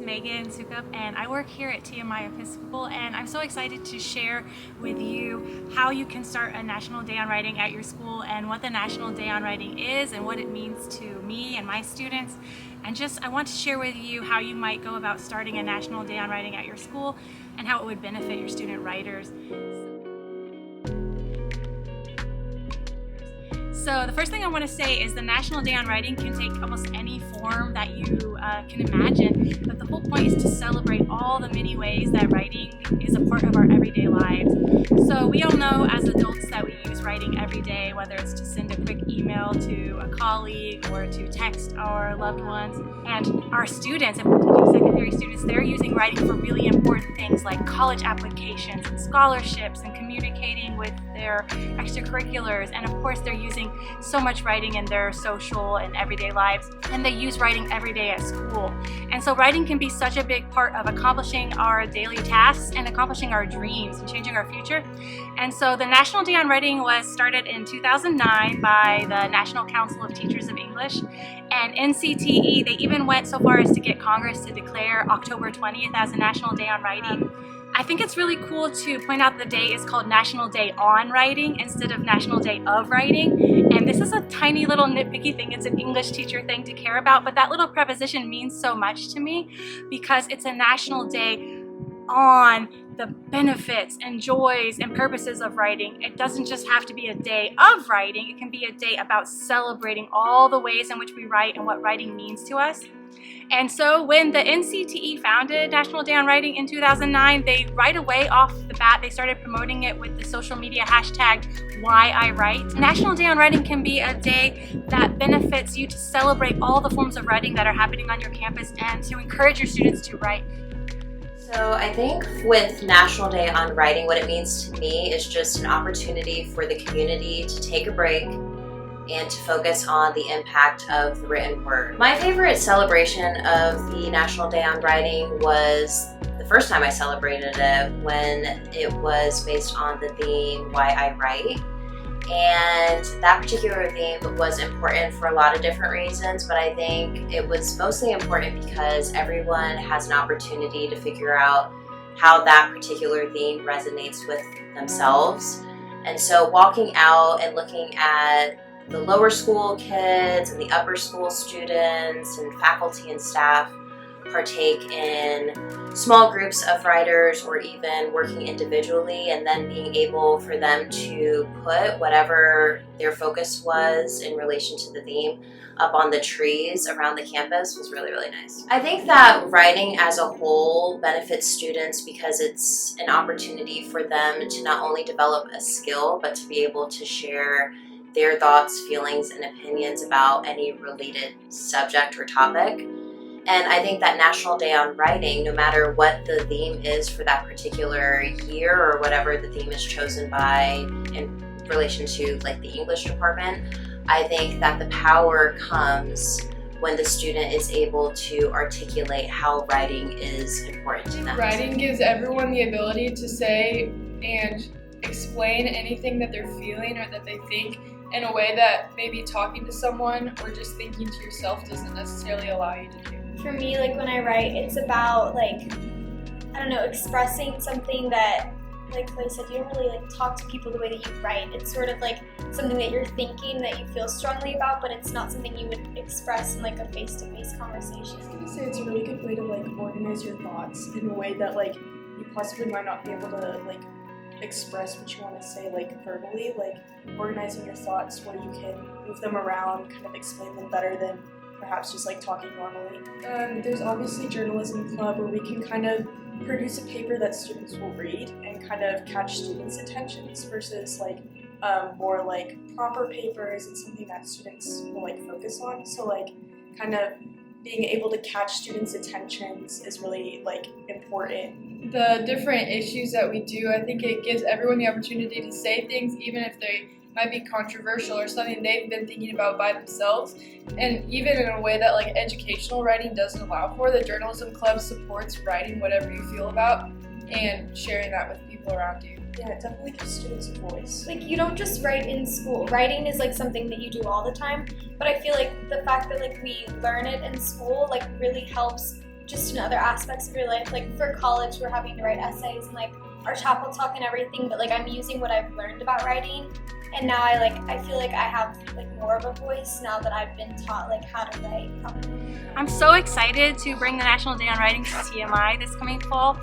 Megan Soukup, and I work here at TMI Episcopal, and I'm so excited to share with you how you can start a National Day on Writing at your school and what the National Day on Writing is and what it means to me and my students. And I want to share with you how you might go about starting a National Day on Writing at your school and how it would benefit your student writers. So the first thing I want to say is the National Day on Writing can take almost any form that you can imagine, but the whole point is to celebrate all the many ways that writing is a part of our everyday lives. So we all know as adults that we use writing every day, whether it's to send a quick email to a colleague or to text our loved ones. And our students, and particularly secondary students, they're using writing for really important things like college applications and scholarships and communicating with their extracurriculars. And of course, they're using so much writing in their social and everyday lives, and they use writing every day at school. And so writing can be such a big part of accomplishing our daily tasks and accomplishing our dreams and changing our future. And so the National Day on Writing was started in 2009 by the National Council of Teachers of English, and NCTE, they even went so far as to get Congress to declare October 20th as a National Day on Writing. I think it's really cool to point out the day is called National Day on Writing instead of National Day of Writing. And this is a tiny little nitpicky thing. It's an English teacher thing to care about, but that little preposition means so much to me because it's a national day on the benefits and joys and purposes of writing. It doesn't just have to be a day of writing. It can be a day about celebrating all the ways in which we write and what writing means to us. And so when the NCTE founded National Day on Writing in 2009, they right away off the bat, they started promoting it with the social media hashtag #WhyIWrite. National Day on Writing can be a day that benefits you to celebrate all the forms of writing that are happening on your campus and to encourage your students to write. So I think with National Day on Writing, what it means to me is just an opportunity for the community to take a break and to focus on the impact of the written word. My favorite celebration of the National Day on Writing was the first time I celebrated it when it was based on the theme Why I Write. And that particular theme was important for a lot of different reasons, but I think it was mostly important because everyone has an opportunity to figure out how that particular theme resonates with themselves. And so walking out and looking at the lower school kids and the upper school students and faculty and staff partake in small groups of writers or even working individually, and then being able for them to put whatever their focus was in relation to the theme up on the trees around the campus was really, really nice. I think that writing as a whole benefits students because it's an opportunity for them to not only develop a skill, but to be able to share their thoughts, feelings, and opinions about any related subject or topic. And I think that National Day on Writing, no matter what the theme is for that particular year or whatever the theme is chosen by in relation to like the English department, I think that the power comes when the student is able to articulate how writing is important to them. Writing gives everyone the ability to say and explain anything that they're feeling or that they think in a way that maybe talking to someone or just thinking to yourself doesn't necessarily allow you to do. For me, like when I write, it's about expressing something that, like I said, you don't really talk to people the way that you write. It's sort of like something that you're thinking that you feel strongly about, but it's not something you would express in a face-to-face conversation. I was gonna say it's a really good way to organize your thoughts in a way that you possibly might not be able to express what you want to say verbally, organizing your thoughts where you can move them around, kind of explain them better than perhaps just talking normally. There's obviously Journalism Club where we can kind of produce a paper that students will read and kind of catch students' attentions versus more proper papers and something that students will focus on. So kind of being able to catch students' attentions is really important. The different issues that we do, I think it gives everyone the opportunity to say things even if they might be controversial or something they've been thinking about by themselves, and even in a way that educational writing doesn't allow for. The Journalism Club supports writing whatever you feel about and sharing that with people around you. Yeah, it definitely gives students a voice. You don't just write in school. Writing is something that you do all the time, but I feel the fact that we learn it in school really helps just in other aspects of your life. Like for college, we're having to write essays and like our chapel talk and everything, but like I'm using what I've learned about writing, and now I feel like I have like more of a voice now that I've been taught like how to write properly. I'm so excited to bring the National Day on Writing to TMI this coming fall,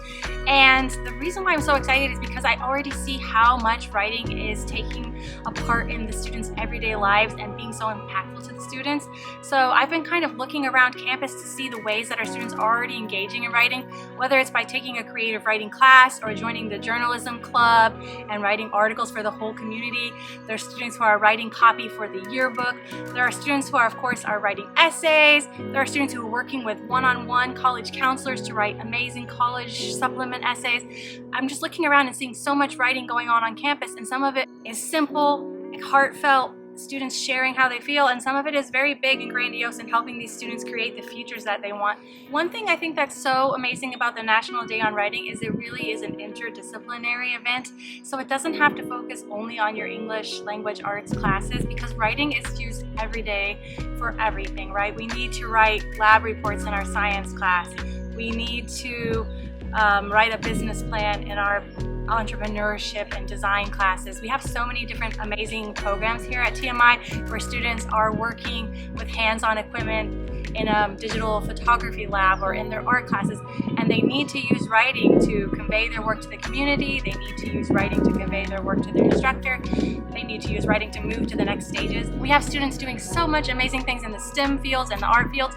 and the reason why I'm so excited is because I already see how much writing is taking a part in the students' everyday lives and being so impactful to the students. So I've been kind of looking around campus to see the ways that our students are already engaging in writing, whether it's by taking a creative writing class or joining the journalism club and writing articles for the whole community. There are students who are writing copy for the yearbook. There are students who are, of course, writing essays. There are students who are working with one-on-one college counselors to write amazing college supplement essays. I'm just looking around and seeing so much writing going on campus, and some of it is simple, heartfelt, students sharing how they feel, and some of it is very big and grandiose in helping these students create the futures that they want. One thing I think that's so amazing about the National Day on Writing is it really is an interdisciplinary event, so it doesn't have to focus only on your English language arts classes, because writing is used every day for everything, right? We need to write lab reports in our science class. We need to write a business plan in our entrepreneurship and design classes. We have so many different amazing programs here at TMI where students are working with hands-on equipment in a digital photography lab or in their art classes, and they need to use writing to convey their work to the community. They need to use writing to convey their work to their instructor. They need to use writing to move to the next stages. We have students doing so much amazing things in the STEM fields and the art fields,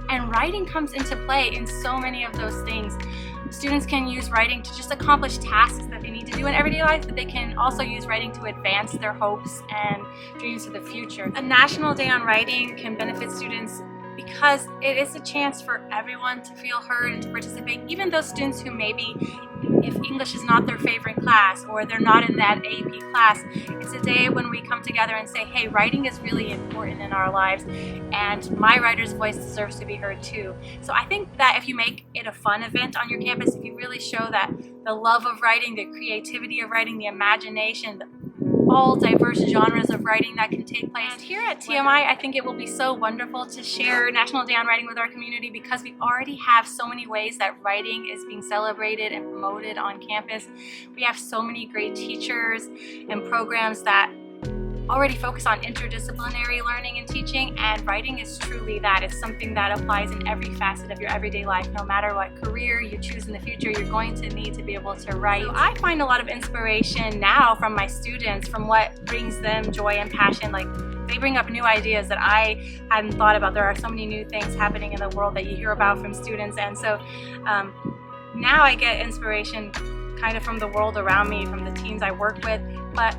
and writing comes into play in so many of those things. Students can use writing to just accomplish tasks that they need to do in everyday life, but they can also use writing to advance their hopes and dreams of the future. A National Day on Writing can benefit students because it is a chance for everyone to feel heard and to participate, even those students who maybe, if English is not their favorite class or they're not in that AP class, it's a day when we come together and say, hey, writing is really important in our lives, and my writer's voice deserves to be heard too. So I think that if you make it a fun event on your campus, if you really show that the love of writing, the creativity of writing, the imagination, all diverse genres of writing that can take place. And here at TMI, I think it will be so wonderful to share National Day on Writing with our community, because we already have so many ways that writing is being celebrated and promoted on campus. We have so many great teachers and programs that already focus on interdisciplinary learning and teaching, and writing is truly that. It's something that applies in every facet of your everyday life. No matter what career you choose in the future, you're going to need to be able to write. So I find a lot of inspiration now from my students, from what brings them joy and passion. Like, they bring up new ideas that I hadn't thought about. There are so many new things happening in the world that you hear about from students, and so now I get inspiration kind of from the world around me, from the teams I work with. But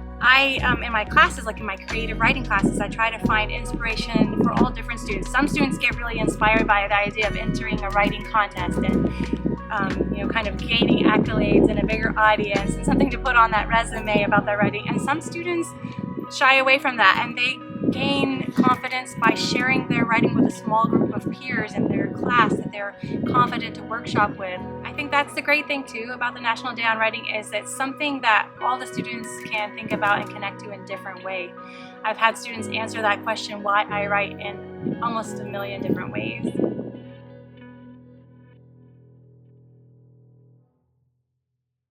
in my classes, like in my creative writing classes, I try to find inspiration for all different students. Some students get really inspired by the idea of entering a writing contest and kind of gaining accolades in a bigger audience and something to put on that resume about their writing. And some students shy away from that, and they gain confidence by sharing their writing with a small group of peers in their class that they're confident to workshop with. I think that's the great thing too about the National Day on Writing, is it's something that all the students can think about and connect to in different ways. I've had students answer that question, why I write, in almost a million different ways.